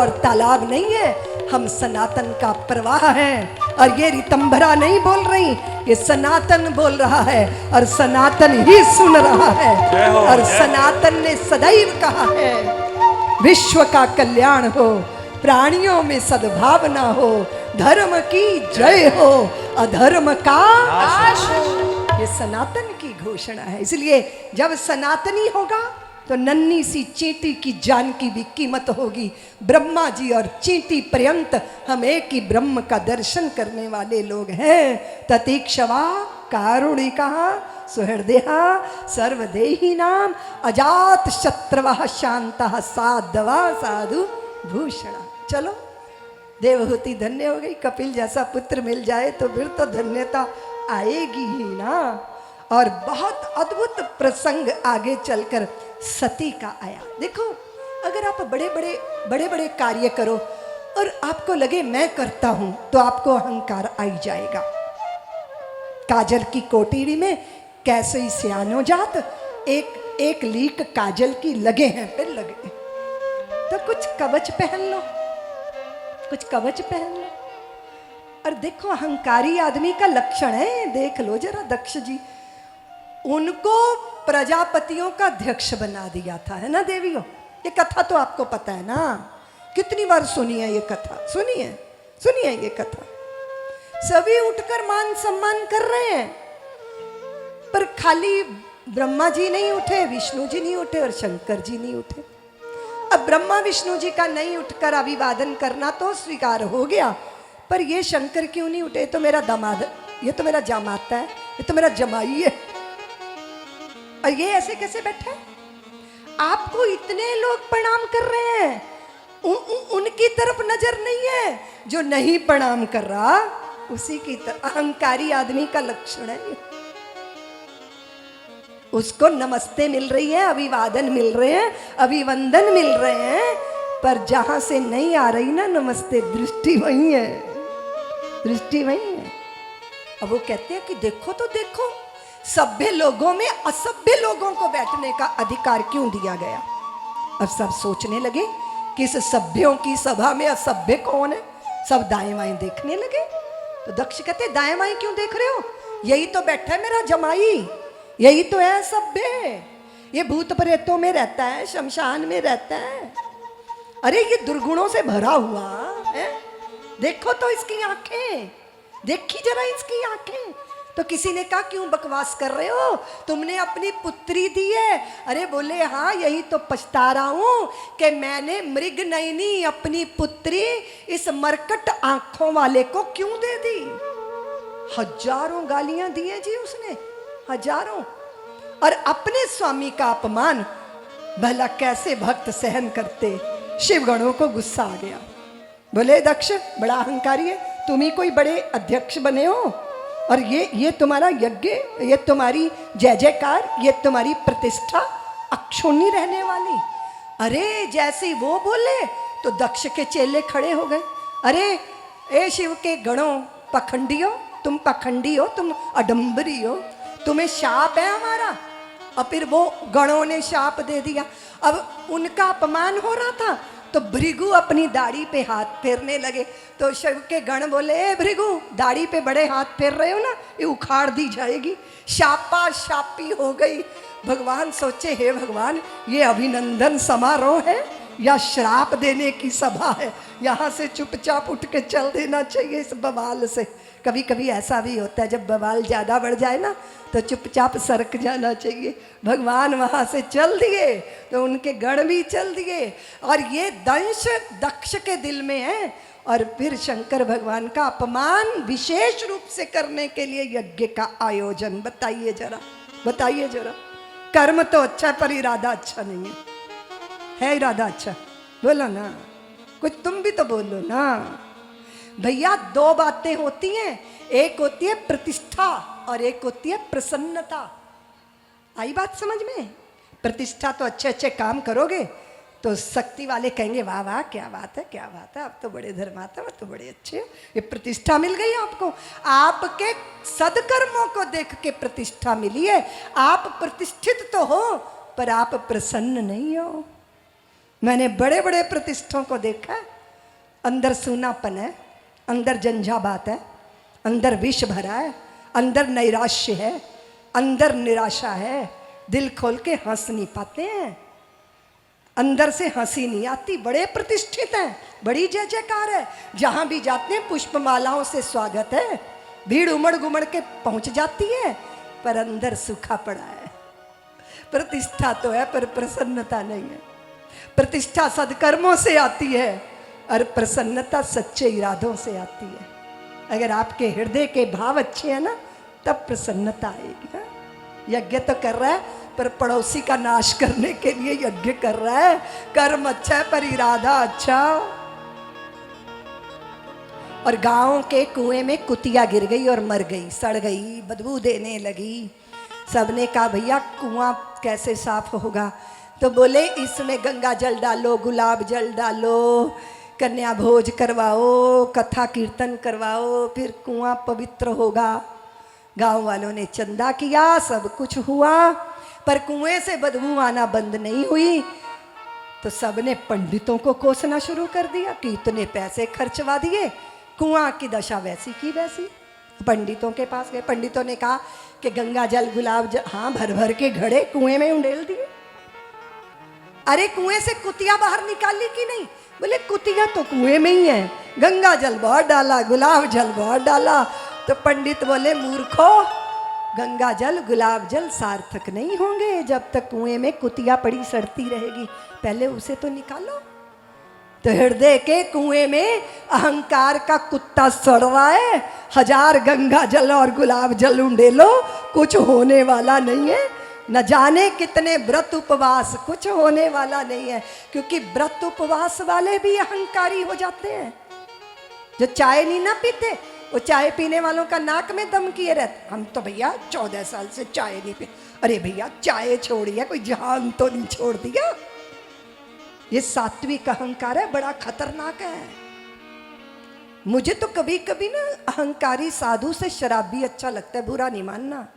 और तालाब नहीं है, हम सनातन का प्रवाह हैं। और ये ऋतंभरा नहीं बोल रही, ये सनातन बोल रहा है और सनातन ही सुन रहा है। और सनातन ने सदैव कहा है, विश्व का कल्याण हो, प्राणियों में सद्भावना हो, धर्म की जय हो, अधर्म का नाश हो। ये सनातन की घोषणा है। इसलिए जब सनातनी होगा तो नन्ही सी चींटी की जान की भी कीमत होगी। ब्रह्मा जी और चींटी पर्यंत हम एक ही ब्रह्म का दर्शन करने वाले लोग हैं। ततीक्षवा कारुणिका सुहृदया सर्वदेही नाम अजात शत्रवः शांतः साधवा साधु भूषणा। चलो, देवहूति धन्य हो गई। कपिल जैसा पुत्र मिल जाए तो फिर तो धन्यता आएगी ही ना। और बहुत अद्भुत प्रसंग आगे चलकर सती का आया। देखो, अगर आप बड़े बड़े कार्य करो और आपको लगे मैं करता हूं, तो आपको अहंकार आ ही जाएगा। काजल की कोठरी में कैसे सियानो जात, एक लीक काजल की लगे हैं, फिर लगे तो कुछ कवच पहन लो, कुछ कवच पहन लो। और देखो, अहंकारी आदमी का लक्षण है, देख लो जरा दक्ष जी, उनको प्रजापतियों का अध्यक्ष बना दिया था, है ना देवियों। ये कथा तो आपको पता है ना, कितनी बार सुनी है ये कथा, सुनिए ये कथा। सभी उठकर मान सम्मान कर रहे हैं, पर खाली ब्रह्मा जी नहीं उठे, विष्णु जी नहीं उठे और शंकर जी नहीं उठे। अब ब्रह्मा विष्णु जी का नहीं उठकर अभिवादन करना तो स्वीकार हो गया, पर ये शंकर क्यों नहीं उठे? तो मेरा दामाद, ये तो मेरा जामाता है, ये तो मेरा जमाई है, और ये ऐसे कैसे बैठे? आपको इतने लोग प्रणाम कर रहे हैं, उनकी तरफ नजर नहीं है। जो नहीं प्रणाम कर रहा उसी की तरफ, अहंकारी आदमी का लक्षण है। उसको नमस्ते मिल रही है, अभिवादन मिल रहे हैं, अभिवंदन मिल रहे हैं, पर जहां से नहीं आ रही ना नमस्ते, दृष्टि वही है, दृष्टि वही है। अब वो कहते हैं कि देखो तो देखो, सभ्य लोगों में असभ्य लोगों को बैठने का अधिकार क्यों दिया गया? अब सब सोचने लगे कि इस सभ्यों की सभा में असभ्य कौन है? सब दाएं बाएं देखने लगे। तो दक्ष कहते, दाएं बाएं क्यों देख रहे हो? यही तो बैठा है मेरा जमाई, यही तो है सभ्य। ये भूत प्रेतों में रहता है, शमशान में रहता है। अरे ये दुर्गुणों से भरा हुआ है, देखो तो इसकी आंखें, देखी जरा इसकी आंखें। तो किसी ने कहा, क्यों बकवास कर रहे हो, तुमने अपनी पुत्री दी है? अरे बोले, हाँ यही तो पछता रहा हूं कि मैंने मृग नयनी अपनी पुत्री इस मरकट आंखों वाले को क्यों दे दी। हजारों गालियां दी हैं जी उसने, हजारों। और अपने स्वामी का अपमान भला कैसे भक्त सहन करते? शिवगणों को गुस्सा आ गया। बोले, दक्ष बड़ा अहंकारी है, तुम ही कोई बड़े अध्यक्ष बने हो, और ये तुम्हारा यज्ञ, ये तुम्हारी जय जयकार, ये तुम्हारी प्रतिष्ठा अक्षुण्णी रहने वाली। अरे जैसे वो बोले तो दक्ष के चेले खड़े हो गए। अरे ए शिव के गणों, पखंडी हो तुम, पखंडी हो तुम, अडंबरी हो, तुम्हें शाप है हमारा। और फिर वो गणों ने शाप दे दिया। अब उनका अपमान हो रहा था तो भृगु अपनी दाढ़ी पे हाथ फेरने लगे। तो शिव के गण बोले, ए भृगु, दाढ़ी पे बड़े हाथ फेर रहे हो ना, ये उखाड़ दी जाएगी। शापा शापी हो गई। भगवान सोचे, हे भगवान, ये अभिनंदन समारोह है या श्राप देने की सभा है? यहाँ से चुपचाप उठ के चल देना चाहिए इस बवाल से। कभी कभी ऐसा भी होता है, जब बवाल ज़्यादा बढ़ जाए ना तो चुपचाप सरक जाना चाहिए। भगवान वहाँ से चल दिए तो उनके गण भी चल दिए, और ये दंश दक्ष के दिल में है। और फिर शंकर भगवान का अपमान विशेष रूप से करने के लिए यज्ञ का आयोजन। बताइए जरा, बताइए जरा। कर्म तो अच्छा, पर इरादा अच्छा नहीं है इरादा अच्छा? बोलो ना, कुछ तुम भी तो बोलो ना भैया। दो बातें होती हैं, एक होती है प्रतिष्ठा और एक होती है प्रसन्नता। आई बात समझ में? प्रतिष्ठा तो अच्छे अच्छे काम करोगे तो शक्ति वाले कहेंगे, वाह वाह क्या बात है, क्या बात है, आप तो बड़े धर्मात्मा, आप तो बड़े अच्छे हो, ये प्रतिष्ठा मिल गई आपको। आपके सदकर्मों को देख के प्रतिष्ठा मिली है। आप प्रतिष्ठित तो हो पर आप प्रसन्न नहीं हो। मैंने बड़े बड़े प्रतिष्ठों को देखा, अंदर सूनापन है, अंदर झंझावात है, अंदर विष भरा है, अंदर नैराश्य है, अंदर निराशा है, दिल खोल के हंस नहीं पाते हैं, अंदर से हंसी नहीं आती। बड़े प्रतिष्ठित हैं, बड़ी जय जयकार है, जहां भी जाते हैं पुष्पमालाओं से स्वागत है, भीड़ उमड़ गुमड़ के पहुंच जाती है, पर अंदर सूखा पड़ा है। प्रतिष्ठा तो है पर प्रसन्नता नहीं है। प्रतिष्ठा सद्कर्मों से आती है और प्रसन्नता सच्चे इरादों से आती है। अगर आपके हृदय के भाव अच्छे हैं ना, तब प्रसन्नता आएगी। हाँ? यज्ञ तो कर रहा है पर पड़ोसी का नाश करने के लिए यज्ञ कर रहा है। कर्म अच्छा है पर इरादा अच्छा। और गांव के कुएं में कुतिया गिर गई और मर गई, सड़ गई, बदबू देने लगी। सबने कहा भैया कुआं कैसे साफ होगा? तो बोले इसमें गंगा जल डालो, गुलाब जल डालो, कन्या भोज करवाओ, कथा कीर्तन करवाओ, फिर कुआं पवित्र होगा। गांव वालों ने चंदा किया, सब कुछ हुआ, पर कुएं से बदबू आना बंद नहीं हुई। तो सबने पंडितों को कोसना शुरू कर दिया कि इतने पैसे खर्चवा दिए, कुआं की दशा वैसी की वैसी। पंडितों के पास गए, पंडितों ने कहा कि गंगा जल गुलाब जल, हाँ भर भर के घड़े कुएं में उंडेल दिए। अरे कुएं से कुतिया बाहर निकाली कि नहीं? बोले कुतिया तो कुएं में ही है, गंगा जल बहुत डाला, गुलाब जल बहुत डाला। तो पंडित बोले मूर्खो, गंगा जल गुलाब जल सार्थक नहीं होंगे जब तक कुएं में कुतिया पड़ी सड़ती रहेगी, पहले उसे तो निकालो। तो हृदय के कुएं में अहंकार का कुत्ता सड़ रहा है, 1000 गंगा जल और गुलाब जल उंडेलो, कुछ होने वाला नहीं है। न जाने कितने व्रत उपवास, कुछ होने वाला नहीं है। क्योंकि व्रत उपवास वाले भी अहंकारी हो जाते हैं। जो चाय नहीं ना पीते, वो चाय पीने वालों का नाक में दम किए रहते, हम तो भैया 14 साल से चाय नहीं पी। अरे भैया चाय छोड़िए, कोई जान तो नहीं छोड़ दिया। ये सात्विक अहंकार है, बड़ा खतरनाक है। मुझे तो कभी कभी ना अहंकारी साधु से शराब भी अच्छा लगता है। बुरा नहीं मानना,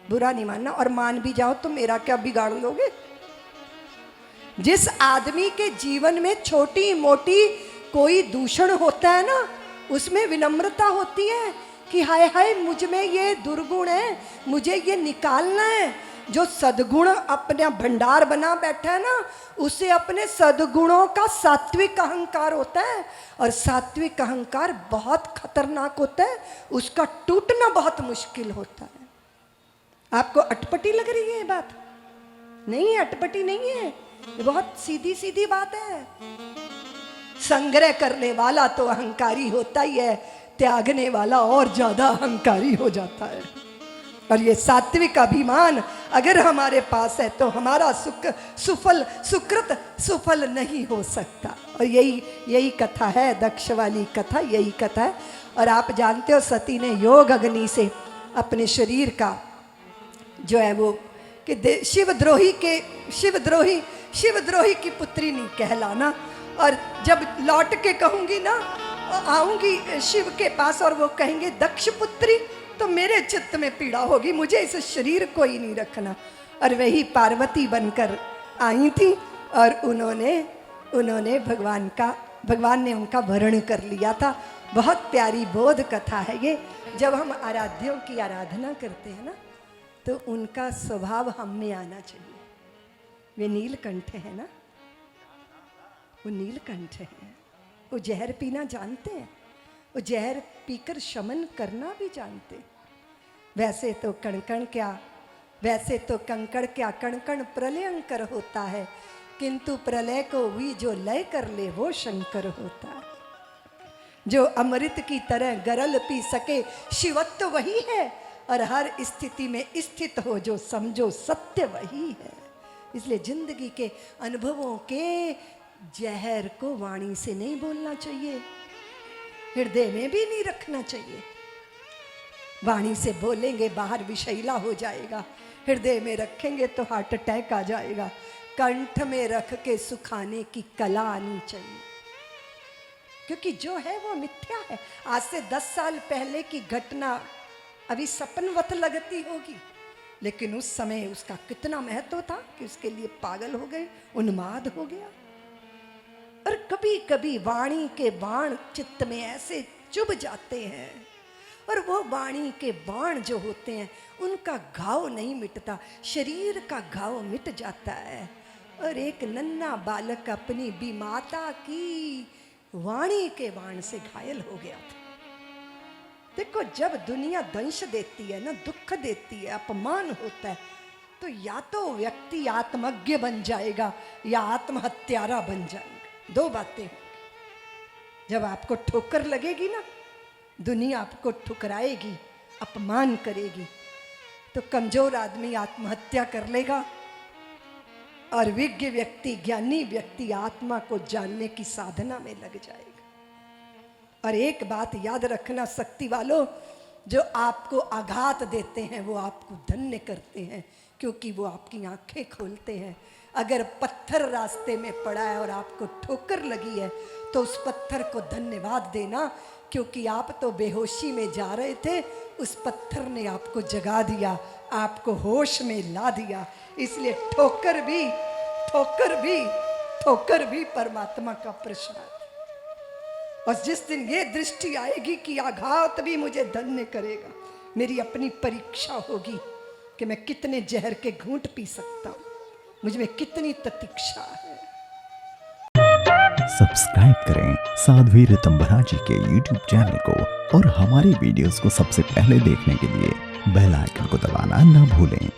बुरा नहीं मानना। और मान भी जाओ तो मेरा क्या बिगाड़ लोगे? जिस आदमी के जीवन में छोटी मोटी कोई दूषण होता है ना, उसमें विनम्रता होती है कि हाय हाय मुझ में ये दुर्गुण है, मुझे ये निकालना है। जो सद्गुण अपना भंडार बना बैठा है ना, उसे अपने सद्गुणों का सात्विक अहंकार होता है। और सात्विक अहंकार बहुत खतरनाक होता है, उसका टूटना बहुत मुश्किल होता है। आपको अटपटी लग रही है ये बात? नहीं, अटपटी नहीं है, ये बहुत सीधी सीधी बात है। संग्रह करने वाला तो अहंकारी होता ही है, त्यागने वाला और ज्यादा अहंकारी हो जाता है। और ये सात्विक अभिमान अगर हमारे पास है तो हमारा सुकृत सुफल नहीं हो सकता। और यही कथा है, दक्ष वाली कथा यही कथा है। और आप जानते हो सती ने योग अग्नि से अपने शरीर का जो है वो कि शिवद्रोही की पुत्री नहीं कहलाना। और जब लौट के कहूंगी ना, आऊंगी शिव के पास और वो कहेंगे दक्ष पुत्री, तो मेरे चित्त में पीड़ा होगी, मुझे इस शरीर को ही नहीं रखना। और वही पार्वती बनकर आई थी और उन्होंने भगवान ने उनका वर्ण कर लिया था। बहुत प्यारी बोध कथा है ये। जब हम आराध्यों की आराधना करते हैं ना, तो उनका स्वभाव हम में आना चाहिए। वे नीलकंठ है ना, वो नीलकंठ है, वो जहर पीना जानते हैं, वो जहर पीकर शमन करना भी जानते। वैसे तो कणकण क्या, वैसे तो कंकड़ क्या, कणकण प्रलयंकर होता है, किंतु प्रलय को भी जो लय कर ले वो शंकर होता है। जो अमृत की तरह गरल पी सके, शिवत्व वही है। और हर स्थिति में स्थित हो जो समझो, सत्य वही है। इसलिए जिंदगी के अनुभवों के जहर को वाणी से नहीं बोलना चाहिए, हृदय में भी नहीं रखना चाहिए। वाणी से बोलेंगे बाहर विषैला हो जाएगा, हृदय में रखेंगे तो हार्ट अटैक आ जाएगा। कंठ में रख के सुखाने की कला आनी चाहिए, क्योंकि जो है वो मिथ्या है। आज से 10 साल पहले की घटना अभी सपनवत लगती होगी, लेकिन उस समय उसका कितना महत्व था कि उसके लिए पागल हो गए, उन्माद हो गया। और कभी कभी वाणी के बाण चित्त में ऐसे चुभ जाते हैं, और वो वाणी के बाण जो होते हैं उनका घाव नहीं मिटता, शरीर का घाव मिट जाता है। और एक नन्हा बालक अपनी बीमाता की वाणी के बाण से घायल हो गया था। देखो, जब दुनिया दंश देती है ना, दुख देती है, अपमान होता है, तो या तो व्यक्ति आत्मज्ञ बन जाएगा या आत्महत्यारा बन जाएगा। दो बातें। जब आपको ठोकर लगेगी ना, दुनिया आपको ठुकराएगी, अपमान करेगी, तो कमजोर आदमी आत्महत्या कर लेगा, और विज्ञ व्यक्ति, ज्ञानी व्यक्ति आत्मा को जानने की साधना में लग जाएगा। और एक बात याद रखना शक्ति वालों, जो आपको आघात देते हैं वो आपको धन्य करते हैं, क्योंकि वो आपकी आंखें खोलते हैं। अगर पत्थर रास्ते में पड़ा है और आपको ठोकर लगी है, तो उस पत्थर को धन्यवाद देना, क्योंकि आप तो बेहोशी में जा रहे थे, उस पत्थर ने आपको जगा दिया, आपको होश में ला दिया। इसलिए ठोकर भी परमात्मा का प्रसाद। और जिस दिन ये दृष्टि आएगी कि आघात भी मुझे धन्य करेगा, मेरी अपनी परीक्षा होगी कि मैं कितने जहर के घूंट पी सकता हूँ, मुझ में कितनी तितिक्षा है। सब्सक्राइब करें साध्वी ऋतंभरा जी के YouTube चैनल को, और हमारी वीडियोस को सबसे पहले देखने के लिए बेल आइकन को दबाना ना भूलें।